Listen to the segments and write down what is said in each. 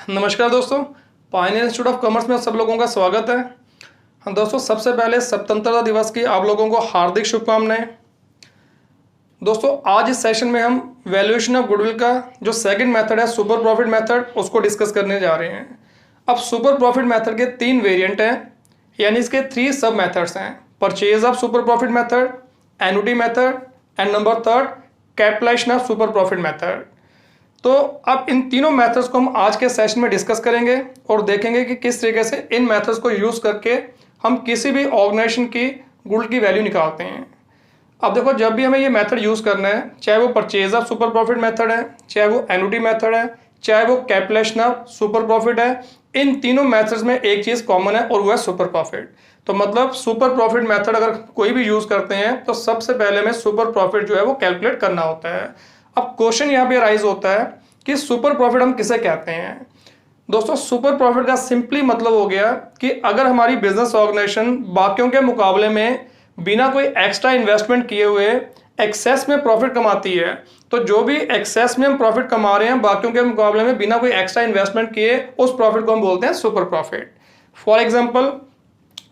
नमस्कार दोस्तों, Pioneer institute of commerce में सब लोगों का स्वागत है। हाँ दोस्तों, सबसे पहले स्वतंत्रता दिवस की आप लोगों को हार्दिक शुभकामनाएं। दोस्तों, आज इस सेशन में हम वैल्यूएशन ऑफ गुडविल का जो सेकंड मेथड है सुपर प्रॉफिट मेथड, उसको डिस्कस करने जा रहे हैं। अब सुपर प्रॉफिट मेथड के 3 वेरिएंट हैं, यानी इसके 3 सब मेथड्स हैं। Purchase of super profit method, annuity method and number 3 capitalisation of super profit method. तो अब इन तीनों मेथड्स को हम आज के सेशन में डिस्कस करेंगे और देखेंगे कि किस तरीके से इन मेथड्स को यूज़ करके हम किसी भी ऑर्गेनाइजेशन की गुड की वैल्यू निकालते हैं। अब देखो, जब भी हमें ये मेथड यूज़ करना है, चाहे वो purchase of super profit method है, चाहे वो एन्युटी मेथड है, चाहे वो कैपिटलाइजेशन ऑफ सुपर प्रॉफिट है, इन तीनों मेथड्स में एक चीज़ कॉमन है और वो है सुपर प्रॉफिट। तो मतलब सुपर प्रॉफिट मेथड अगर कोई भी यूज़ करते हैं तो सबसे पहले हमें सुपर प्रॉफिट जो है वो कैलकुलेट करना होता है। अब क्वेश्चन यहाँ पे राइज होता है कि सुपर प्रॉफिट हम किसे कहते हैं। दोस्तों, सुपर प्रॉफिट का सिंपली मतलब हो गया कि अगर हमारी बिजनेस ऑर्गेनाइजेशन बाकियों के मुकाबले में बिना कोई एक्स्ट्रा इन्वेस्टमेंट किए हुए एक्सेस में प्रॉफिट कमाती है, तो जो भी एक्सेस में हम प्रॉफिट कमा रहे हैं बाकियों के मुकाबले में बिना कोई एक्स्ट्रा इन्वेस्टमेंट किए, उस प्रॉफिट को हम बोलते हैं सुपर प्रॉफिट। फॉर एग्जाम्पल,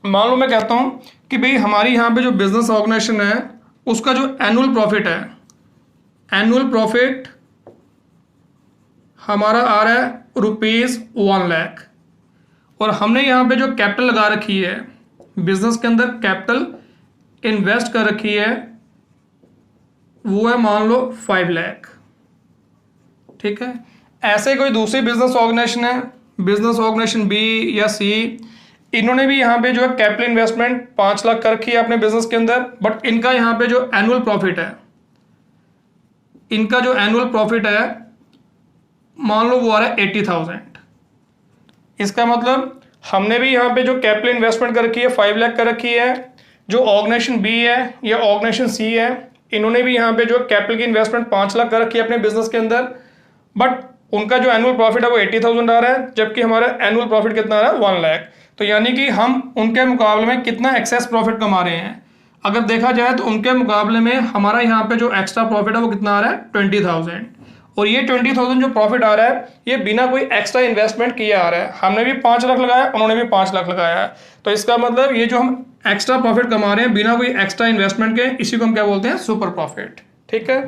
मान लो मैं कहता हूं कि भाई हमारी यहाँ पे जो बिजनेस ऑर्गेनाइजेशन है उसका जो एनुअल प्रॉफिट है, एनुअल प्रॉफिट हमारा आ रहा है ₹1 लाख, और हमने यहाँ पे जो कैपिटल लगा रखी है बिजनेस के अंदर, कैपिटल इन्वेस्ट कर रखी है वो है मान लो 5 लाख। ठीक है, ऐसे कोई दूसरी बिजनेस ऑर्गेनाइजेशन है, बिजनेस ऑर्गेनाइजेशन बी या सी, इन्होंने भी यहाँ पे जो है कैपिटल इन्वेस्टमेंट 5 लाख कर रखी है अपने बिजनेस के अंदर, बट इनका यहाँ पे जो एनुअल प्रॉफिट है, इनका जो एनुअल प्रॉफिट है मान लो वो आ रहा है 80,000। इसका मतलब हमने भी यहाँ पे जो कैपिटल इन्वेस्टमेंट कर रखी है 5 लाख कर रखी है, जो ऑर्गेनाइजेशन बी है या ऑर्गेनाइजेशन सी है, इन्होंने भी यहाँ पे जो कैपिटल की इन्वेस्टमेंट 5 लाख कर रखी है अपने बिजनेस के अंदर, बट उनका जो एनुअल प्रॉफिट है वो 80,000 आ रहा है, जबकि हमारा एनुअल प्रॉफिट कितना आ रहा है 1 लाख। तो यानी कि हम उनके मुकाबले में कितना एक्सेस प्रॉफिट कमा रहे हैं। अगर देखा जाए तो उनके मुकाबले में हमारा यहाँ पे जो एक्स्ट्रा प्रॉफिट है वो कितना आ रहा है 20,000, और ये 20,000 जो प्रॉफिट आ रहा है ये बिना कोई एक्स्ट्रा इन्वेस्टमेंट किए आ रहा है। हमने भी 5 लाख लगाया, उन्होंने भी 5 लाख लगाया है, तो इसका मतलब ये जो हम एक्स्ट्रा प्रॉफिट कमा रहे हैं बिना कोई एक्स्ट्रा इन्वेस्टमेंट के, इसी को हम क्या बोलते हैं, सुपर प्रॉफिट। ठीक है,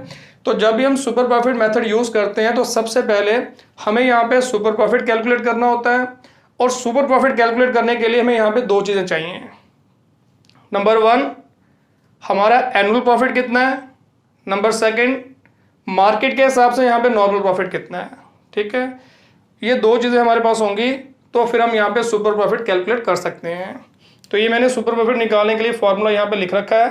तो जब भी हम सुपर प्रॉफिट मेथड यूज करते हैं तो सबसे पहले हमें यहाँ पे सुपर प्रॉफिट कैलकुलेट करना होता है, और सुपर प्रॉफिट कैलकुलेट करने के लिए हमें यहाँ पे 2 चीजें चाहिए। नंबर 1 हमारा एनुअल प्रॉफिट कितना है, नंबर 2 मार्केट के हिसाब से यहाँ पे नॉर्मल प्रॉफिट कितना है। ठीक है, ये 2 चीज़ें हमारे पास होंगी तो फिर हम यहाँ पे सुपर प्रॉफिट कैलकुलेट कर सकते हैं। तो ये मैंने सुपर प्रॉफिट निकालने के लिए फॉर्मूला यहाँ पे लिख रखा है,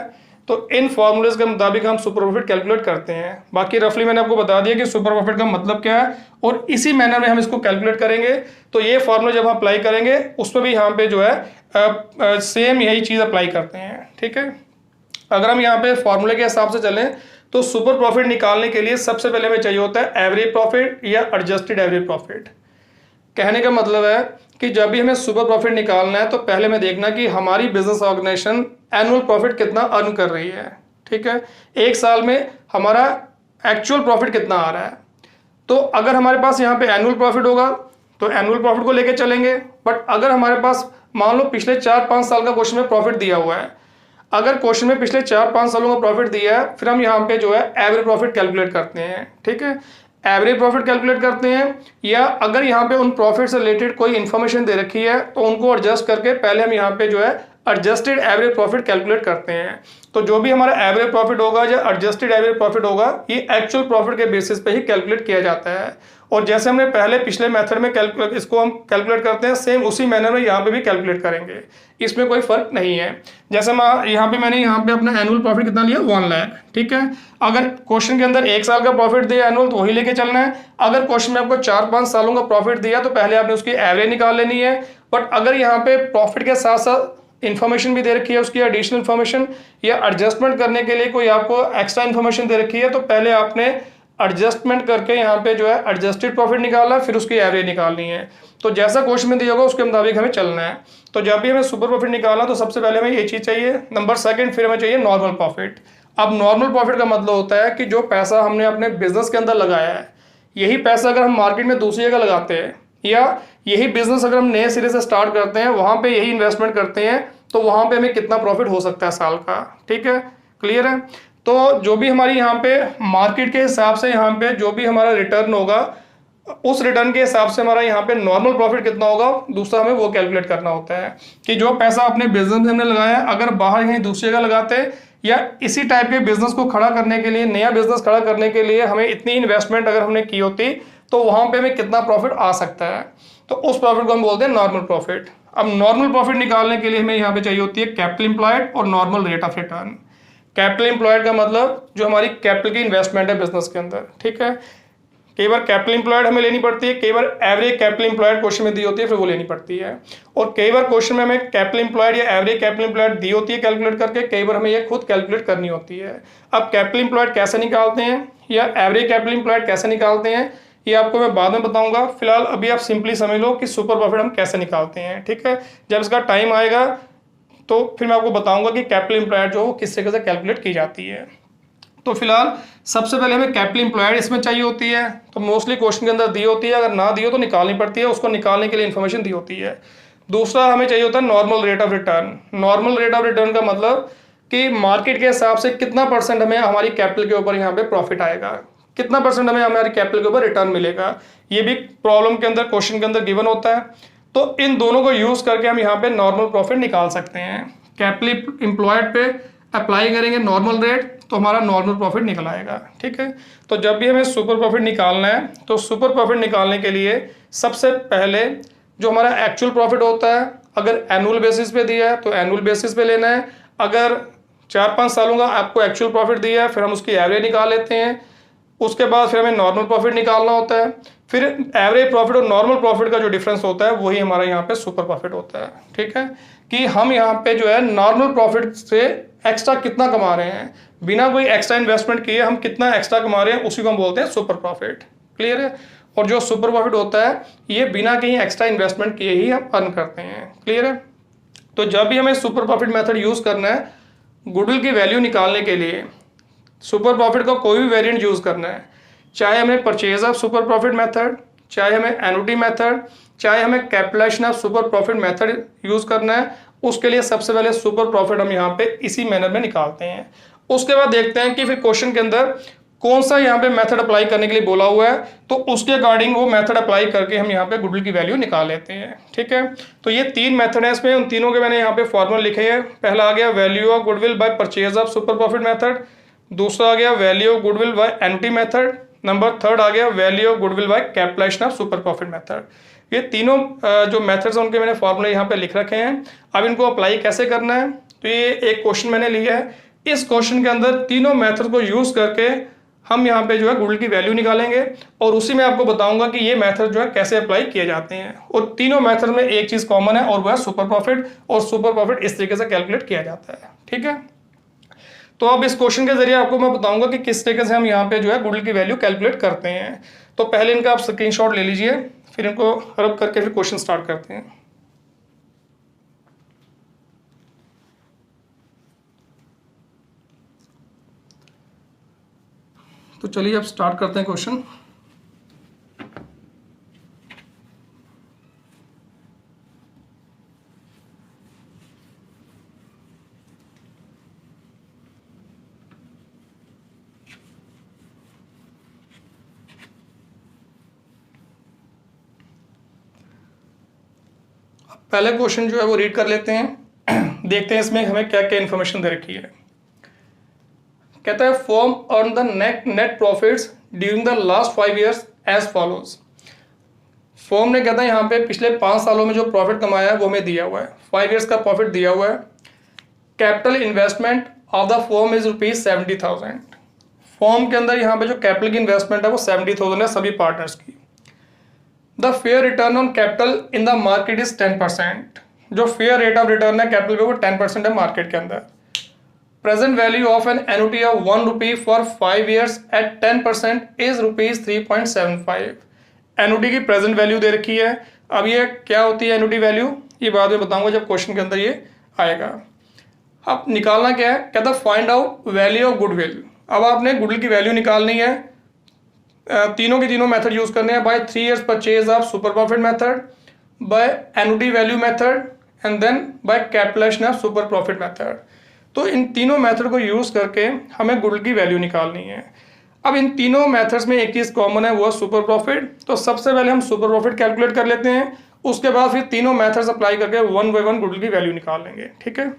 तो इन फॉर्मूलेज के मुताबिक हम सुपर प्रॉफिट कैलकुलेट करते हैं। बाकी रफली मैंने आपको बता दिया कि सुपर प्रॉफिट का मतलब क्या है, और इसी मैनर में हम इसको कैलकुलेट करेंगे। तो ये फॉर्मूला जब हम अप्लाई करेंगे उसमें भी यहाँ पे जो है सेम यही चीज़ अप्लाई करते हैं। ठीक है, अगर हम यहाँ पे फॉर्मूले के हिसाब से चलें तो सुपर प्रॉफिट निकालने के लिए सबसे पहले हमें चाहिए होता है एवरेज प्रॉफिट या एडजस्टेड एवरेज प्रॉफिट। कहने का मतलब है कि जब भी हमें सुपर प्रॉफिट निकालना है तो पहले हमें देखना कि हमारी बिजनेस ऑर्गेनाइजेशन एनुअल प्रॉफिट कितना अर्न कर रही है। ठीक है, एक साल में हमारा एक्चुअल प्रॉफिट कितना आ रहा है। तो अगर हमारे पास यहाँ पे एनुअल प्रॉफिट होगा तो एनुअल प्रॉफिट को लेके चलेंगे, बट अगर हमारे पास मान लो पिछले 4-5 साल का क्वेश्चन में प्रॉफिट दिया हुआ है, अगर क्वेश्चन में पिछले 4-5 सालों का प्रॉफिट दिया है, फिर हम यहाँ पे जो है एवरेज प्रॉफिट कैलकुलेट करते हैं। ठीक है, एवरेज प्रॉफिट कैलकुलेट करते हैं, या अगर यहाँ पे उन प्रॉफिट से रिलेटेड कोई इन्फॉर्मेशन दे रखी है तो उनको एडजस्ट करके पहले हम यहाँ पे जो है एडजस्टेड एवरेज प्रॉफिट कैलकुलेट करते हैं। तो जो भी हमारा एवरेज प्रॉफिट होगा या एडजस्टेड एवरेज प्रॉफिट होगा, ये एक्चुअल प्रॉफिट के बेसिस पे ही कैलकुलेट किया जाता है। और जैसे हमने पहले पिछले मेथड में इसको हम कैलकुलेट करते हैं, सेम उसी मैनर में यहाँ पे भी कैलकुलेट करेंगे, इसमें कोई फर्क नहीं है। जैसे मैंने यहाँ पे अपना एनुअल प्रॉफिट कितना लिया 1 लाख। ठीक है, अगर क्वेश्चन के अंदर 1 साल का प्रॉफिट दिया एनुअल तो वही लेके चलना है। अगर क्वेश्चन में आपको 4-5 सालों का प्रॉफिट दिया तो पहले आपने उसकी एवरेज निकाल लेनी है। बट अगर यहाँ पे प्रॉफिट के साथ साथ इन्फॉर्मेशन भी दे रखी है, उसकी एडिशनल इन्फॉर्मेशन या एडजस्टमेंट करने के लिए कोई आपको एक्स्ट्रा इन्फॉर्मेशन दे रखी है, तो पहले आपने एडजस्टमेंट करके यहाँ पे जो है एडजस्टेड प्रॉफिट निकालना, फिर उसकी एवरेज निकालनी है। तो जैसा क्वेश्चन में दिया होगा उसके मुताबिक हमें चलना है। तो जब भी हमें सुपर प्रॉफिट निकालना तो सबसे पहले हमें ये चीज़ चाहिए। नंबर 2 फिर हमें चाहिए नॉर्मल प्रॉफिट। अब नॉर्मल प्रॉफिट का मतलब होता है कि जो पैसा हमने अपने बिजनेस के अंदर लगाया है, यही पैसा अगर हम मार्केट में दूसरी जगह लगाते हैं या यही बिजनेस अगर हम नए सिरे से स्टार्ट करते हैं, वहां पे यही इन्वेस्टमेंट करते हैं, तो वहां पे हमें कितना प्रॉफिट हो सकता है साल का। ठीक है, क्लियर है। तो जो भी हमारी यहाँ पे मार्केट के हिसाब से यहाँ पे जो भी हमारा रिटर्न होगा, उस रिटर्न के हिसाब से हमारा यहाँ पे नॉर्मल प्रॉफिट कितना होगा, दूसरा हमें वो कैलकुलेट करना होता है कि जो पैसा अपने बिजनेस में हमने लगाया, अगर बाहर कहीं दूसरी जगह लगाते या इसी टाइप के बिजनेस को खड़ा करने के लिए, नया बिजनेस खड़ा करने के लिए हमें इतनी इन्वेस्टमेंट अगर हमने की होती, तो वहां पे हमें कितना प्रॉफिट आ सकता है, तो उस प्रॉफिट को हम बोलते हैं नॉर्मल प्रॉफिट। अब नॉर्मल प्रॉफिट निकालने के लिए हमें यहाँ पे चाहिए होती है कैपिटल एम्प्लॉयड और normal rate of return. Capital employed का मतलब जो हमारी कैपिटल की इन्वेस्टमेंट है बिजनेस के अंदर। ठीक है, कई बार कैपिटल एम्प्लॉयड हमें लेनी पड़ती है, कई बार एवरेज कैपिटल एम्प्लॉयड क्वेश्चन में दी होती है, फिर वो लेनी पड़ती है। और कई बार क्वेश्चन में हमें कैपिटल एम्प्लॉयड या एवरेज कैपिटल एम्प्लॉयड दी होती है कैलकुलेट करके, कई बार हमें ये खुद कैलकुलेट करनी होती है। अब कैपिटल एम्प्लॉयड कैसे निकालते हैं या एवरेज कैपिटल एम्प्लॉयड कैसे निकालते हैं, ये आपको मैं बाद में बताऊंगा। फिलहाल अभी आप सिंपली समझ लो कि सुपर प्रॉफिट हम कैसे निकालते हैं। ठीक है, जब इसका टाइम आएगा तो फिर मैं आपको बताऊंगा कि कैपिटल एम्प्लॉयड जो किस तरीके से कैलकुलेट की जाती है। तो फिलहाल सबसे पहले हमें कैपिटल एम्प्लॉयड इसमें चाहिए होती है, तो मोस्टली क्वेश्चन के अंदर दी होती है, अगर ना दी हो तो निकालनी पड़ती है, उसको निकालने के लिए इन्फॉर्मेशन दी होती है। दूसरा हमें चाहिए होता है normal rate of return. Normal rate of return का मतलब कि मार्केट के हिसाब से कितना परसेंट हमें हमारी कैपिटल के ऊपर यहाँ पे प्रॉफिट आएगा, कितना परसेंट हमें हमारी कैपिटल के ऊपर रिटर्न मिलेगा, ये भी प्रॉब्लम के अंदर क्वेश्चन के अंदर गिवन होता है। तो इन दोनों को यूज करके हम यहाँ पे नॉर्मल प्रॉफिट निकाल सकते हैं। कैपिटल एम्प्लॉयड पे अप्लाई करेंगे नॉर्मल रेट, तो हमारा नॉर्मल प्रॉफिट निकल आएगा। ठीक है, तो जब भी हमें सुपर प्रॉफिट निकालना है, तो सुपर प्रॉफिट निकालने के लिए सबसे पहले जो हमारा एक्चुअल प्रॉफिट होता है, अगर एनुअल बेसिस पे दिया है तो एनुअल बेसिस पे लेना है। अगर 4-5 सालों का आपको एक्चुअल प्रॉफिट दिया है, फिर हम उसकी एवरेज निकाल लेते हैं। उसके बाद फिर हमें नॉर्मल प्रॉफिट निकालना होता है। फिर एवरेज प्रॉफिट और नॉर्मल प्रॉफिट का जो डिफरेंस होता है वही हमारा यहाँ पे सुपर प्रॉफिट होता है। ठीक है, कि हम यहाँ पे जो है नॉर्मल प्रॉफिट से एक्स्ट्रा कितना कमा रहे हैं, बिना कोई एक्स्ट्रा इन्वेस्टमेंट किए हम कितना एक्स्ट्रा कमा रहे हैं, उसी को हम बोलते हैं सुपर प्रॉफिट। क्लियर है, और जो सुपर प्रॉफिट होता है ये बिना कहीं एक्स्ट्रा इन्वेस्टमेंट किए ही हम अर्न करते हैं। क्लियर है, तो जब भी हमें सुपर प्रॉफिट मेथड यूज करना है गुडविल की वैल्यू निकालने के लिए, सुपर प्रॉफिट का कोई भी वेरिएंट यूज करना है, चाहे हमें purchase of super profit method, चाहे हमें एनुटी मेथड, चाहे हमें capitalisation of super profit method use करना है, उसके लिए सबसे पहले सुपर प्रॉफिट हम यहाँ पे इसी मैनर में निकालते हैं। उसके बाद देखते हैं कि फिर क्वेश्चन के अंदर कौन सा यहाँ पे मेथड अप्लाई करने के लिए बोला हुआ है, तो उसके अकॉर्डिंग वो मेथड अप्लाई करके हम यहाँ पे गुडविल की वैल्यू निकाल लेते हैं। ठीक है, तो ये 3 मेथड है, इसमें उन तीनों के मैंने यहाँ पे फॉर्मूला लिखे हैं। पहला आ गया value of goodwill by purchase of super profit method, दूसरा आ गया value of goodwill by annuity method, number 3 आ गया value of goodwill by capitalisation of super profit method. ये तीनों जो मेथड्स हैं उनके मैंने फॉर्मूले यहाँ पे लिख रखे हैं। अब इनको अप्लाई कैसे करना है, तो ये एक क्वेश्चन मैंने लिया है, इस क्वेश्चन के अंदर तीनों मेथड को यूज करके हम यहाँ पे जो है गुडविल की वैल्यू निकालेंगे, और उसी में आपको बताऊंगा कि ये मेथड जो है कैसे अप्लाई किए जाते हैं। और तीनों मेथड में एक चीज कॉमन है और वह है सुपर प्रॉफिट, और सुपर प्रॉफिट इस तरीके से कैलकुलेट किया जाता है। ठीक है, तो अब इस क्वेश्चन के जरिए आपको मैं बताऊंगा कि किस तरीके से हम यहाँ पे जो है गुडविल की वैल्यू कैलकुलेट करते हैं। तो पहले इनका आप स्क्रीनशॉट ले लीजिए, फिर इनको रब करके फिर क्वेश्चन स्टार्ट करते हैं। तो चलिए अब स्टार्ट करते हैं क्वेश्चन। पहले क्वेश्चन जो है वो रीड कर लेते हैं, देखते हैं इसमें हमें क्या क्या इन्फॉर्मेशन दे रखी है। कहता है firm earn the net profits during the last 5 years as follows. Firm ने कहता है यहाँ पे पिछले 5 सालों में जो प्रॉफिट कमाया है वो हमें दिया हुआ है, 5 years का प्रॉफिट दिया हुआ है। Capital investment of the firm is ₹70,000। Firm के अंदर यहाँ पे जो कैपिटल की इन्वेस्टमेंट है वो 70,000 है सभी पार्टनर्स की। The fair return on capital in the market is 10%। जो फेयर रेट ऑफ रिटर्न है कैपिटल पे वो 10% है मार्केट के अंदर। Present value of an annuity of ₹1 for 5 years at 10% is ₹3.75। Annuity की प्रेजेंट वैल्यू दे रखी है। अब ये क्या होती है एनुटी वैल्यू, ये बाद में बताऊंगा जब क्वेश्चन के अंदर ये आएगा। अब निकालना क्या है, कहता find out value of goodwill. अब आपने गुडविल की वैल्यू निकालनी है तीनों के तीनों मेथड यूज़ करने हैं। By 3 years purchase of super profit method, by annuity value method and then by capitalisation of super profit method. तो इन तीनों मेथड को यूज़ करके हमें गुडविल की वैल्यू निकालनी है। अब इन तीनों मेथड्स में एक चीज़ कॉमन है, वो है सुपर प्रॉफिट। तो सबसे पहले हम सुपर प्रॉफिट कैलकुलेट कर लेते हैं, उसके बाद फिर तीनों मेथड्स अप्लाई करके 1 by 1 गुडविल की वैल्यू निकाल लेंगे। ठीक है,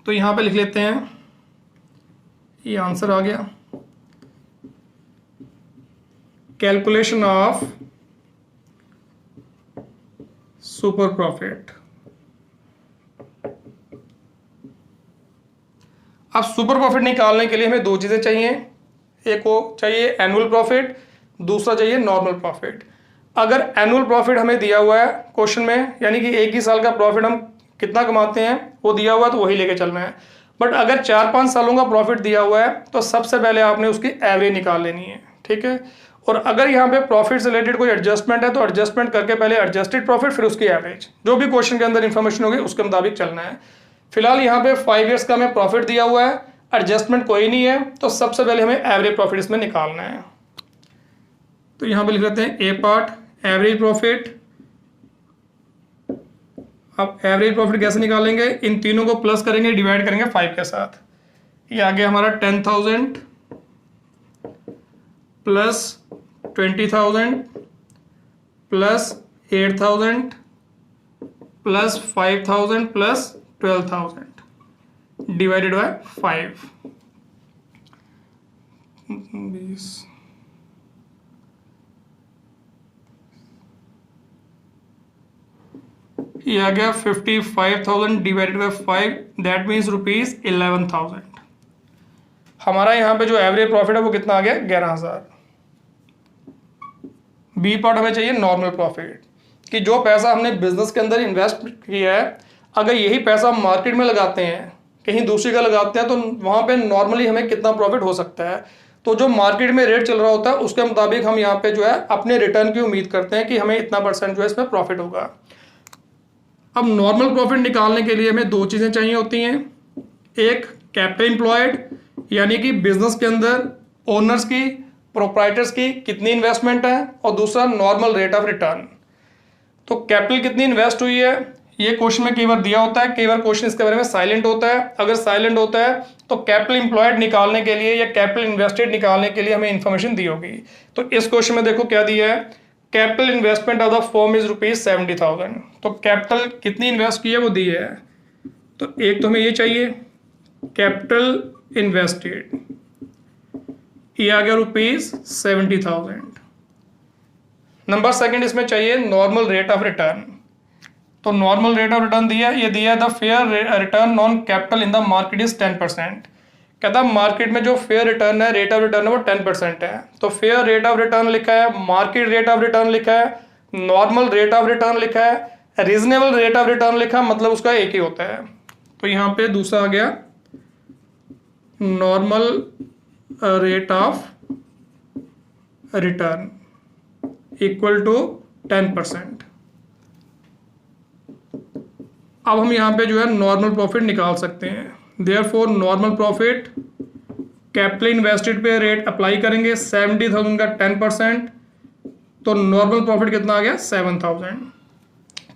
तो यहाँ पे लिख लेते हैं, ये आंसर आ गया। Calculation of super profit. अब सुपर प्रॉफिट निकालने के लिए हमें दो चीज़ें चाहिए, एक को चाहिए एनुअल प्रॉफिट, दूसरा चाहिए नॉर्मल प्रॉफिट। अगर एनुअल प्रॉफिट हमें दिया हुआ है क्वेश्चन में, यानी कि एक ही साल का प्रॉफिट हम कितना कमाते हैं वो दिया हुआ है, तो वही लेके चलना है। बट अगर 4-5 सालों का प्रॉफिट दिया हुआ है तो सबसे पहले आपने उसकी एवरेज निकाल लेनी है। ठीक है, और अगर यहाँ पे प्रॉफिट से रिलेटेड कोई एडजस्टमेंट है तो एडजस्टमेंट करके पहले एडजस्टेड प्रॉफिट फिर उसकी एवरेज, जो भी क्वेश्चन के अंदर इंफॉर्मेशन होगी उसके मुताबिक चलना है। फिलहाल यहाँ पे 5 years का हमें प्रॉफिट दिया हुआ है, एडजस्टमेंट कोई नहीं है, तो सबसे पहले हमें एवरेज प्रॉफिट इसमें निकालना है। तो यहाँ पे लिख लेते हैं ए पार्ट एवरेज प्रॉफिट। अब एवरेज प्रॉफिट कैसे निकालेंगे, इन तीनों को प्लस करेंगे, डिवाइड करेंगे 5 के साथ। ये आ गया हमारा 10,000 plus 20,000 plus 8,000 plus 5,000 plus 12,000 divided by 5। 20 ये आ गया 55,000 डिवाइडेड बाय 5, दैट मीन्स ₹11,000। हमारा यहाँ पे जो एवरेज प्रॉफिट है वो कितना आ गया, 11,000। बी पार्ट हमें चाहिए नॉर्मल प्रॉफिट, कि जो पैसा हमने बिजनेस के अंदर इन्वेस्ट किया है, अगर यही पैसा हम मार्केट में लगाते हैं, कहीं दूसरी का लगाते हैं, तो वहाँ पे नॉर्मली हमें कितना प्रॉफिट हो सकता है। तो जो मार्केट में रेट चल रहा होता है उसके मुताबिक हम यहाँ पे जो है अपने रिटर्न की उम्मीद करते हैं कि हमें इतना % जो है इसमें प्रॉफिट होगा। अब नॉर्मल प्रॉफिट निकालने के लिए हमें दो चीज़ें चाहिए होती हैं, एक कैपिटल एम्प्लॉयड, यानी कि बिजनेस के अंदर ओनर्स की, प्रोप्राइटर्स की कितनी इन्वेस्टमेंट है, और दूसरा नॉर्मल रेट ऑफ रिटर्न। तो कैपिटल कितनी इन्वेस्ट हुई है, ये क्वेश्चन में कई बार दिया होता है, कई बार क्वेश्चन इसके बारे में साइलेंट होता है। अगर साइलेंट होता है तो कैपिटल एम्प्लॉयड निकालने के लिए या कैपिटल इन्वेस्टेड निकालने के लिए हमें इन्फॉर्मेशन दी होगी। तो इस क्वेश्चन में देखो क्या दिया है, capital investment of the firm is ₹70,000। तो कैपिटल कितनी इन्वेस्ट की है वो दी है। तो एक तो हमें ये चाहिए कैपिटल इन्वेस्टेड, ये आ गया ₹70,000। नंबर सेकंड इसमें चाहिए नॉर्मल रेट ऑफ रिटर्न। तो नॉर्मल रेट ऑफ रिटर्न दिया, ये दिया the fair return on capital in the market is 10%। कहता है मार्केट में जो फेयर रिटर्न है, रेट ऑफ रिटर्न है वो 10% है। तो फेयर रेट ऑफ रिटर्न लिखा है, मार्केट रेट ऑफ रिटर्न लिखा है, नॉर्मल रेट ऑफ रिटर्न लिखा है, रीजनेबल रेट ऑफ रिटर्न लिखा, मतलब उसका एक ही होता है। तो यहाँ पे दूसरा आ गया normal rate of return equal to 10%। अब हम यहाँ पे जो है नॉर्मल प्रॉफिट निकाल सकते हैं। Therefore normal profit capital invested पे रेट अप्लाई करेंगे 70,000 का 10%, तो नॉर्मल प्रॉफिट कितना आ गया 7,000।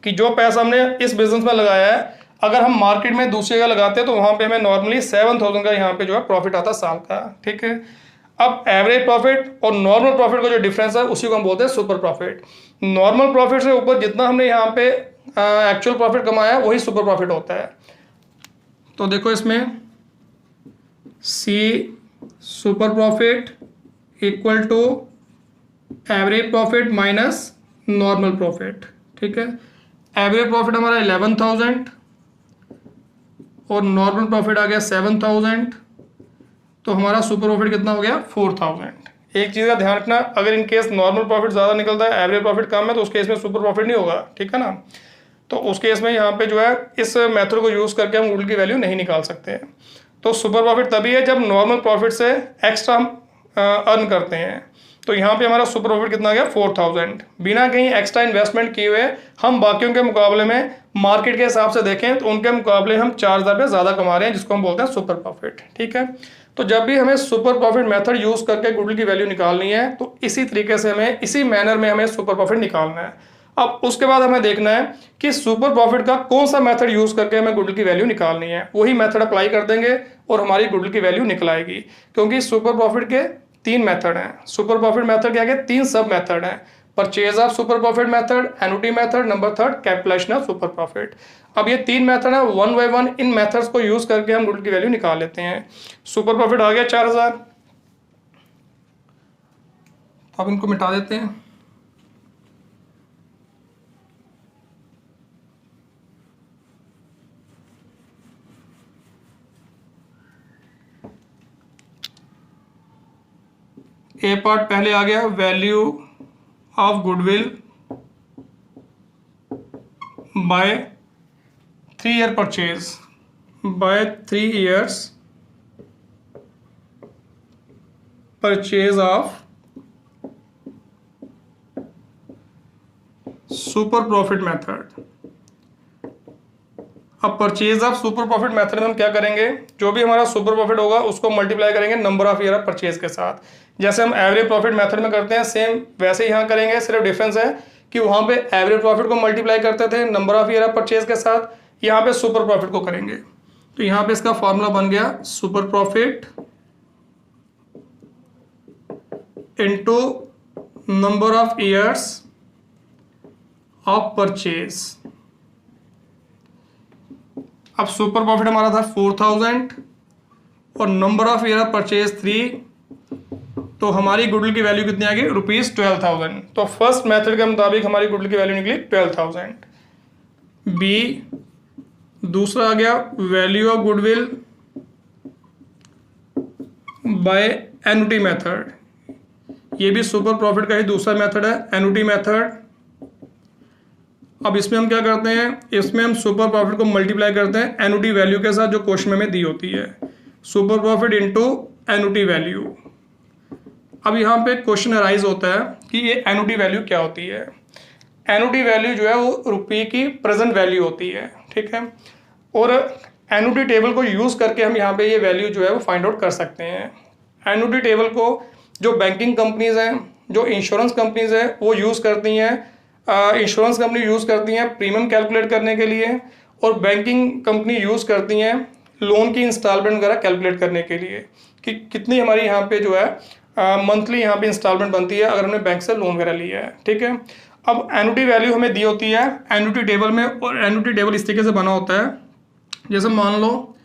कि जो पैसा हमने इस बिजनेस में लगाया है, अगर हम मार्केट में दूसरे का लगाते हैं तो वहाँ पे हमें नॉर्मली 7,000 का यहाँ पे जो है प्रॉफिट आता है साल का। ठीक है, अब एवरेज प्रॉफिट और नॉर्मल प्रॉफिट का जो डिफरेंस है उसी को हम बोलते हैं सुपर प्रॉफिट। नॉर्मल प्रॉफिट से ऊपर जितना हमने यहाँ पे एक्चुअल प्रॉफिट कमाया है वही सुपर प्रॉफिट होता है। तो देखो इसमें C super profit equal to average profit minus normal profit. ठीक है, एवरेज प्रॉफिट हमारा 11,000 और नॉर्मल प्रॉफिट आ गया 7,000, तो हमारा सुपर प्रॉफिट कितना हो गया 4,000। एक चीज़ का ध्यान रखना, अगर इन केस नॉर्मल प्रॉफिट ज़्यादा निकलता है, एवरेज प्रॉफिट कम है, तो उस केस में सुपर प्रॉफिट नहीं होगा। ठीक है ना, तो उस केस में यहाँ पे जो है इस मेथड को यूज़ करके हम गुडविल की वैल्यू नहीं निकाल सकते हैं। तो सुपर प्रॉफिट तभी है जब नॉर्मल प्रॉफिट से एक्स्ट्रा हम अर्न करते हैं। तो यहाँ पे हमारा सुपर प्रॉफिट कितना आ गया 4,000, बिना कहीं एक्स्ट्रा इन्वेस्टमेंट किए हुए हम बाकियों के मुकाबले में मार्केट के हिसाब से देखें तो उनके मुकाबले हम 4,000 रुपये ज़्यादा कमा रहे हैं, जिसको हम बोलते हैं सुपर प्रॉफिट। ठीक है, तो जब भी हमें सुपर प्रॉफिट मेथड यूज़ करके गुडविल की वैल्यू निकालनी है तो इसी तरीके से हमें, इसी मैनर में हमें सुपर प्रॉफिट निकालना है। अब उसके बाद हमें देखना है कि सुपर प्रॉफिट का कौन सा मेथड यूज़ करके हमें गुडविल की वैल्यू निकालनी है। वही मेथड अप्लाई कर देंगे और हमारी गुडविल की वैल्यू निकल आएगी, क्योंकि सुपर प्रॉफिट के 3 मेथड हैं। सुपर प्रॉफिट मेथड के आगे 3 सब मेथड हैं, purchase of super profit method, annuity method, number 3 capitalisation of super profit. अब ये 3 मेथड है, 1 बाय 1 इन मेथड्स को यूज करके हम गुडविल की वैल्यू निकाल लेते हैं। सुपर प्रॉफिट आ गया 4000, अब इनको मिटा देते हैं। ए पार्ट पहले आ गया, value of goodwill by 3 year purchase, by 3 years purchase of super profit method. अब purchase of super profit method में हम क्या करेंगे, जो भी हमारा सुपर प्रॉफिट होगा उसको मल्टीप्लाई करेंगे number of year of purchase के साथ। जैसे हम एवरेज प्रॉफिट मेथड में करते हैं सेम वैसे ही यहाँ करेंगे। सिर्फ डिफरेंस है कि वहाँ पे एवरेज प्रॉफिट को मल्टीप्लाई करते थे number of year of purchase के साथ, यहाँ पे सुपर प्रॉफिट को करेंगे। तो यहाँ पे इसका फॉर्मूला बन गया super profit into number of years of purchase. अब सुपर प्रॉफिट हमारा था 4000 और number of year of purchase 3, तो हमारी गुडविल की वैल्यू कितनी आ गई, ₹12,000। तो फर्स्ट मेथड के मुताबिक हमारी गुडविल की वैल्यू निकली 12,000। बी दूसरा आ गया, value of goodwill by annuity method. ये भी सुपर प्रॉफिट का ही दूसरा मेथड है, एन्युटी मेथड। अब इसमें हम क्या करते हैं, इसमें हम सुपर प्रॉफिट को मल्टीप्लाई करते हैं एन्युटी वैल्यू के साथ जो क्वेश्चन में दी होती है, super profit into annuity value. अब यहाँ पे क्वेश्चन अराइज होता है कि ये एन्युटी वैल्यू क्या होती है। एन्युटी वैल्यू जो है वो रुपये की प्रेजेंट वैल्यू होती है, ठीक है। और एन्युटी टेबल को यूज़ करके हम यहाँ पे ये वैल्यू जो है वो फाइंड आउट कर सकते हैं। एन्युटी टेबल को जो बैंकिंग कंपनीज हैं, जो इंश्योरेंस कंपनीज हैं, वो यूज़ करती हैं। इंश्योरेंस कंपनी यूज़ करती हैं प्रीमियम कैलकुलेट करने के लिए, और बैंकिंग कंपनी यूज़ करती हैं लोन की इंस्टॉलमेंट वगैरह कैलकुलेट करने के लिए कि कितनी हमारी यहाँ पे जो है मंथली यहाँ पे इंस्टॉलमेंट बनती है अगर हमने बैंक से लोन वगैरह लिया है, ठीक है। अब एन्युटी वैल्यू हमें दी होती है एन्युटी टेबल में, और एन्युटी टेबल इस तरीके से बना होता है, जैसे मान लो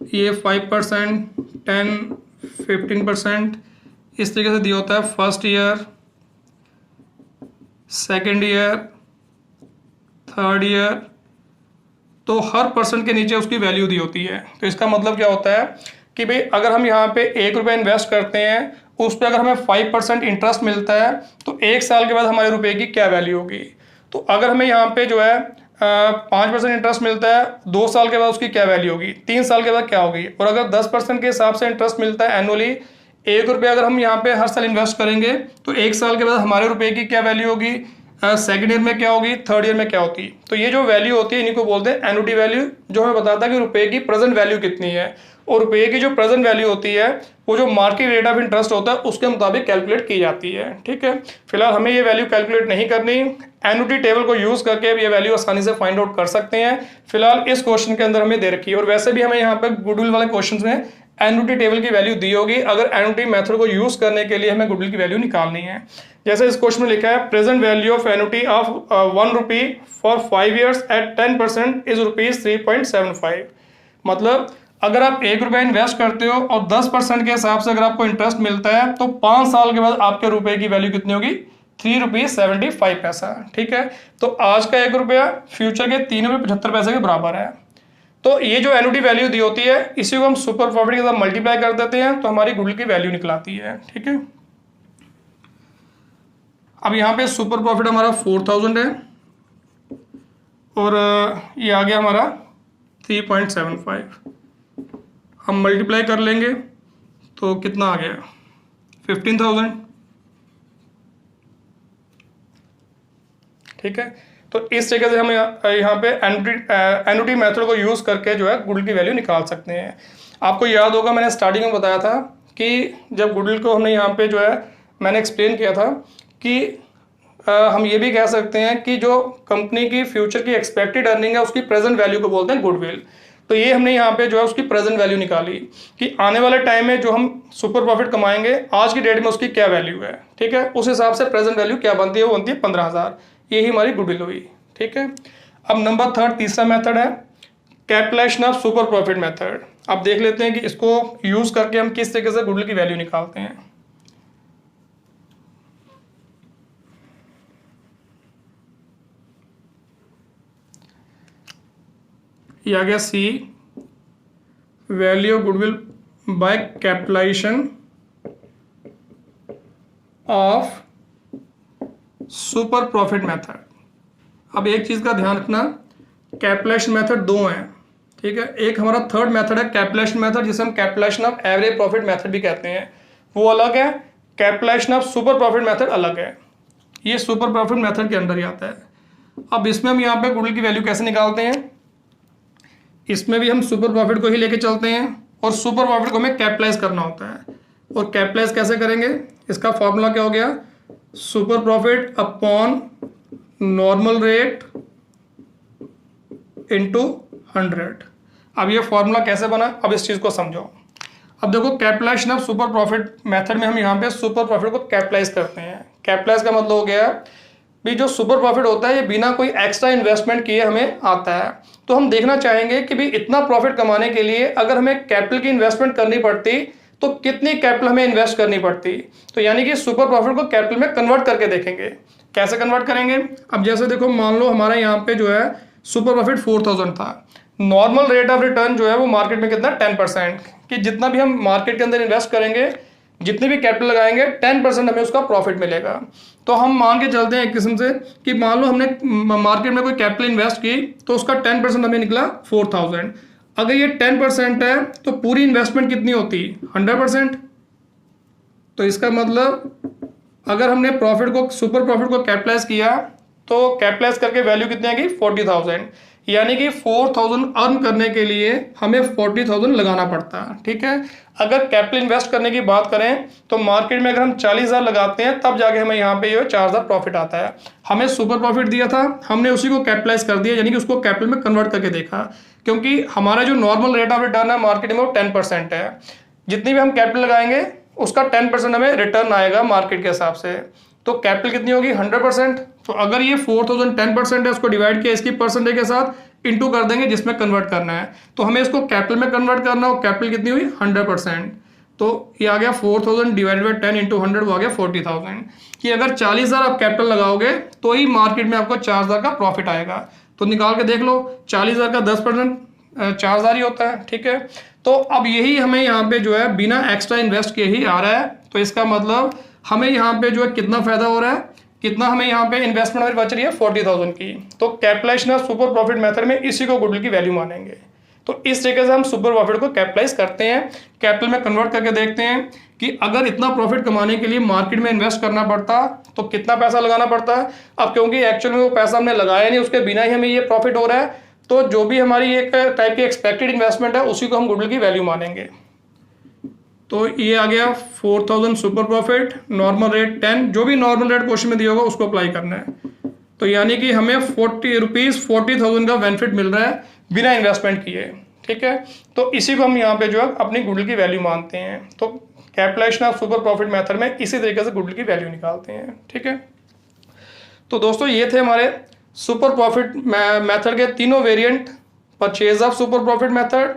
ये 5%, 10, 15% इस तरीके से दिया होता है। First year, second year, third year, तो हर परसेंट के नीचे उसकी वैल्यू दी होती है। तो इसका मतलब क्या होता है कि भाई अगर हम यहाँ पे ₹1 इन्वेस्ट करते हैं, उस पर अगर हमें 5% इंटरेस्ट मिलता है तो 1 साल के बाद हमारे रुपए की क्या वैल्यू होगी। तो अगर हमें यहाँ पे जो है 5% इंटरेस्ट मिलता है, 2 साल के बाद उसकी क्या वैल्यू होगी, 3 साल के बाद क्या होगी। और अगर 10% के हिसाब से इंटरेस्ट मिलता है एनुअली, ₹1 अगर हम यहाँ पे हर साल इन्वेस्ट करेंगे तो 1 साल के बाद हमारे रुपए की क्या वैल्यू होगी, सेकेंड ईयर में क्या होगी, थर्ड ईयर में क्या होती। तो ये जो वैल्यू होती है इन्हीं को बोलते हैं एन्युटी वैल्यू, जो हमें बताता है कि रुपए की प्रेजेंट वैल्यू कितनी है। और रुपये की जो प्रेजेंट वैल्यू होती है वो जो मार्केट रेट ऑफ इंटरेस्ट होता है उसके मुताबिक कैलकुलेट की जाती है, ठीक है। फिलहाल हमें ये वैल्यू कैलकुलेट नहीं करनी, एन्युटी टेबल को यूज करके ये वैल्यू आसानी से फाइंड आउट कर सकते हैं। फिलहाल इस क्वेश्चन के अंदर हमें दे रखी है, और वैसे भी हमें यहाँ पे गुडविल वाले क्वेश्चन में एन्युटी टेबल की वैल्यू दी होगी अगर एन्युटी मेथड को यूज करने के लिए हमें गुडविल की वैल्यू निकालनी है। जैसे इस क्वेश्चन में लिखा है present value of annuity of ₹1 for 5 years at 10% is ₹3.75। मतलब अगर आप ₹1 इन्वेस्ट करते हो और 10% के हिसाब से अगर आपको इंटरेस्ट मिलता है तो 5 साल के बाद आपके रुपए की वैल्यू कितनी होगी, ₹3.75, ठीक है। तो आज का ₹1 फ्यूचर के ₹3.75 के बराबर है। तो ये जो एन्युटी वैल्यू दी होती है इसी को हम सुपर प्रॉफिट के साथ मल्टीप्लाई कर देते हैं तो हमारी गुडविल की वैल्यू निकलाती है, ठीक है। अब यहाँ पे सुपर प्रॉफिट हमारा 4000 है और ये आ गया हमारा 3.75। हम मल्टीप्लाई कर लेंगे तो कितना आ गया, 15,000, ठीक है। तो इस तरीके से हम यहाँ पे एन्युटी मेथड को यूज करके जो है गुडविल की वैल्यू निकाल सकते हैं। आपको याद होगा मैंने स्टार्टिंग में बताया था कि जब गुडविल को हमने यहाँ पे जो है मैंने एक्सप्लेन किया था कि हम ये भी कह सकते हैं कि जो कंपनी की फ्यूचर की एक्सपेक्टेड अर्निंग है उसकी प्रेजेंट वैल्यू को बोलते हैं गुडविल। तो ये हमने यहाँ पे जो है उसकी प्रेजेंट वैल्यू निकाली कि आने वाले टाइम में जो हम सुपर प्रॉफिट कमाएंगे आज की डेट में उसकी क्या वैल्यू है। ठीक है, उस हिसाब से प्रेजेंट वैल्यू क्या बनती है, वो बनती है 15,000। यही हमारी गुडविल हुई। ठीक है, अब नंबर थर्ड तीसरा मेथड है capitalisation of super profit method. अब देख लेते हैं कि इसको यूज करके हम किस तरीके से गुडविल की वैल्यू निकालते हैं। ये आ गया C, value of goodwill by capitalisation of super profit method. अब एक चीज का ध्यान रखना, कैपिटलाइजेशन मेथड दो हैं। ठीक है, एक हमारा थर्ड मेथड है कैपिटलाइजेशन मेथड, जिसे हम capitalisation of average profit method भी कहते हैं, वो अलग है। Capitalisation of super profit method अलग है, ये सुपर प्रॉफिट मेथड के अंदर ही आता है। अब इसमें हम यहाँ पे गुडविल की वैल्यू कैसे निकालते हैं, इसमें भी हम सुपर प्रॉफिट को ही लेके चलते हैं और सुपर प्रॉफिट को हमें कैपिटलाइज करना होता है। और कैपिटलाइज कैसे करेंगे, इसका फॉर्मूला क्या हो गया, super profit upon normal rate into 100। अब ये फॉर्मूला कैसे बना, अब इस चीज को समझो। अब देखो capitalisation of super profit method में हम यहाँ पे सुपर प्रॉफिट को कैपिटलाइज करते हैं। कैपिटलाइज का मतलब हो गया भी जो सुपर प्रॉफिट होता है ये बिना कोई एक्स्ट्रा इन्वेस्टमेंट किए हमें आता है। तो हम देखना चाहेंगे कि भी इतना प्रॉफिट कमाने के लिए अगर हमें कैपिटल की इन्वेस्टमेंट करनी पड़ती तो कितनी कैपिटल हमें इन्वेस्ट करनी पड़ती। तो यानी कि सुपर प्रॉफिट को कैपिटल में कन्वर्ट करके देखेंगे। कैसे कन्वर्ट करेंगे, अब जैसे देखो मान लो हमारा यहाँ पे जो है सुपर प्रॉफिट 4,000 था, नॉर्मल रेट ऑफ रिटर्न जो है वो मार्केट में कितना 10%, कि जितना भी हम मार्केट के अंदर इन्वेस्ट करेंगे, जितनी भी कैपिटल लगाएंगे 10% हमें उसका प्रॉफिट मिलेगा। तो हम मान के चलते हैं एक किस्म से कि मान लो हमने मार्केट में कोई कैपिटल इन्वेस्ट की तो उसका 10% हमें निकला 4,000। अगर ये 10% है तो पूरी इन्वेस्टमेंट कितनी होती, 100%। तो इसका मतलब अगर हमने प्रॉफिट को सुपर प्रॉफिट को कैपिटलाइज किया तो कैपिटलाइज करके वैल्यू कितनी आएगी 40,000, यानी कि 4,000 अर्न करने के लिए हमें 40,000 लगाना पड़ता है। ठीक है, अगर कैपिटल इन्वेस्ट करने की बात करें तो मार्केट में अगर हम 40,000 लगाते हैं तब जाके हमें यहाँ पे ये 4,000 प्रॉफिट आता है। हमें सुपर प्रॉफिट दिया था, हमने उसी को कैपिटलाइज कर दिया, यानी कि उसको कैपिटल में कन्वर्ट करके देखा, क्योंकि हमारा जो नॉर्मल रेट ऑफ रिटर्न है मार्केट में वो 10% है। जितनी भी हम कैपिटल लगाएंगे उसका 10% हमें रिटर्न आएगा मार्केट के हिसाब से। तो कैपिटल कितनी होगी 100%। तो अगर ये 4,000 10% है, उसको डिवाइड किया इसकी परसेंटेज के साथ इंटू कर देंगे जिसमें कन्वर्ट करना है। तो हमें इसको कैपिटल में कन्वर्ट करना हो, कैपिटल कितनी हुई 100%। तो ये आ गया 4,000 डिवाइडेड बाई 10 इंटू 100, वो आ गया 40,000। कि अगर 40,000 आप कैपिटल लगाओगे तो ही मार्केट में आपको 4,000 का प्रॉफिट आएगा। तो निकाल के देख लो, 40,000 का 10% 4,000 ही होता है। ठीक है, तो अब यही हमें यहाँ पे जो है बिना एक्स्ट्रा इन्वेस्ट किए ही आ रहा है। तो इसका मतलब हमें यहाँ पे जो है कितना फायदा हो रहा है, कितना हमें यहाँ पे इन्वेस्टमेंट हमारी बच रही है 40,000 की। तो capitalisation of super profit method में इसी को गुडविल की वैल्यू मानेंगे। तो इस तरीके से हम सुपर प्रॉफिट को कैपिटलाइज करते हैं, कैपिटल में कन्वर्ट करके देखते हैं कि अगर इतना प्रॉफिट कमाने के लिए मार्केट में इन्वेस्ट करना पड़ता तो कितना पैसा लगाना पड़ता है। अब क्योंकि एक्चुअल में वो पैसा हमने लगाया नहीं, उसके बिना ही हमें ये प्रॉफिट हो रहा है, तो जो भी हमारी एक टाइप की एक्सपेक्टेड इन्वेस्टमेंट है उसी को हम गुडविल की वैल्यू मानेंगे। तो ये आ गया 4,000 सुपर प्रॉफिट, नॉर्मल रेट 10, जो भी नॉर्मल रेट क्वेश्चन में दिया होगा उसको अप्लाई करना है। तो यानी कि हमें 40,000 का बेनिफिट मिल रहा है बिना इन्वेस्टमेंट किए। ठीक है, तो इसी को हम यहाँ पे जो है अपनी गुडविल की वैल्यू मानते हैं। तो capitalisation of super profit method में इसी तरीके से गुडविल की वैल्यू निकालते हैं। ठीक है, तो दोस्तों ये थे हमारे सुपर प्रॉफिट मेथड के तीनों variant, purchase of super profit method,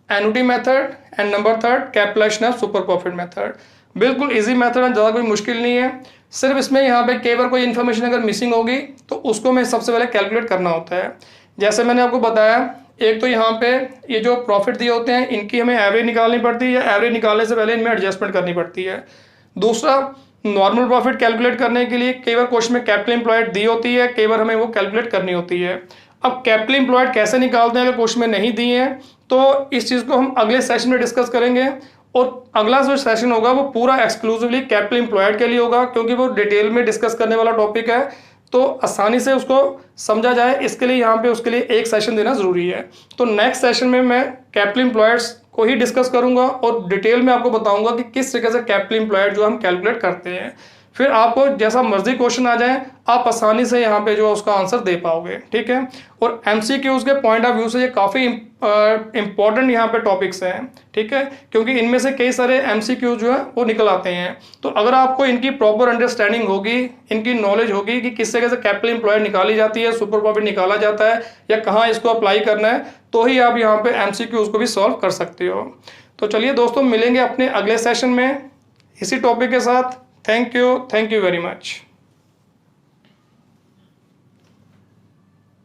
annuity method and number third capitalisation of super profit method. बिल्कुल इजी मेथड है, ज़्यादा कोई मुश्किल नहीं है। सिर्फ इसमें यहाँ पे कई बार कोई इन्फॉर्मेशन अगर मिसिंग होगी तो उसको मैं सबसे पहले कैलकुलेट करना होता है। जैसे मैंने आपको बताया, एक तो यहाँ पे ये जो प्रॉफिट दिए होते हैं इनकी हमें एवरेज निकालनी पड़ती है, या एवरेज निकालने से पहले इनमें एडजस्टमेंट करनी पड़ती है। दूसरा, नॉर्मल प्रॉफिट कैलकुलेट करने के लिए कई बार क्वेश्चन में कैपिटल एम्प्लॉयड दी होती है, कई बार हमें वो कैलकुलेट करनी होती है। अब कैपिटल एम्प्लॉयड कैसे निकालते हैं अगर क्वेश्चन में नहीं दिए हैं, तो इस चीज़ को हम अगले सेशन में डिस्कस करेंगे। और अगला जो सेशन होगा वो पूरा एक्सक्लूसिवली कैपिटल एम्प्लॉयड के लिए होगा, क्योंकि वो डिटेल में डिस्कस करने वाला टॉपिक है, तो आसानी से उसको समझा जाए इसके लिए यहाँ पे उसके लिए एक सेशन देना जरूरी है। तो नेक्स्ट सेशन में मैं कैपिटल एम्प्लॉयड्स को ही डिस्कस करूंगा और डिटेल में आपको बताऊंगा कि किस तरीके से कैपिटल एम्प्लॉयड जो हम कैलकुलेट करते हैं। फिर आपको जैसा मर्जी क्वेश्चन आ जाए आप आसानी से यहाँ पे जो उसका आंसर दे पाओगे, ठीक है। और एमसीक्यूज के पॉइंट ऑफ व्यू से ये काफ़ी इंपॉर्टेंट यहाँ पे टॉपिक्स हैं, ठीक है, क्योंकि इनमें से कई सारे एमसीक्यूज जो है वो निकल आते हैं। तो अगर आपको इनकी प्रॉपर अंडरस्टैंडिंग होगी, इनकी नॉलेज होगी कि किस तरीके से कैपिटल एम्प्लॉयड निकाली जाती है, सुपर प्रॉफिट निकाला जाता है या कहाँ इसको अप्लाई करना है, तो ही आप यहाँ पे एमसीक्यूज को भी सॉल्व कर सकते हो। तो चलिए दोस्तों, मिलेंगे अपने अगले सेशन में इसी टॉपिक के साथ। Thank you very much.